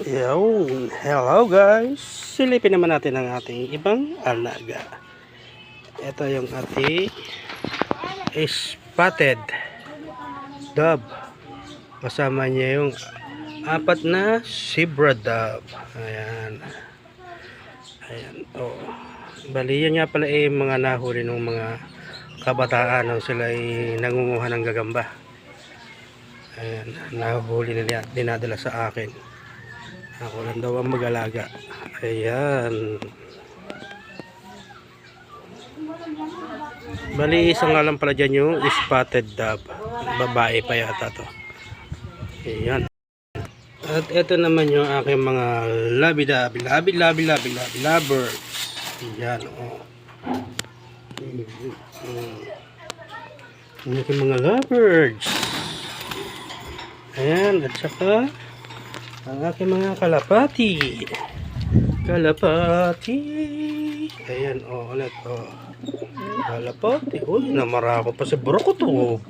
Yun, hello guys. Silipin naman natin ang ating ibang alaga. Ito yung ating spotted dove. Kasama niya yung apat na zebra dove. Ayan. Ayan. Oh. Bali yan nga pala mga nahuli ng mga kabataan nung sila ay nangunguha ng gagamba. Ayan. Nahuli nila, dinadala sa akin. Ako lang daw ang mag-alaga. Ayan. Bali, isang nga lang pala dyan yung spotted dove. Babae pa yata to. Ayan. At ito naman yung aking mga lovebirds. Ayan, oh. Ang aking mga lovebirds. Ayan, at saka ang aking mga kalapati. Ayan, oh, ulit, oh. Kalapati. Uy, namara ko pa sa buro ko to.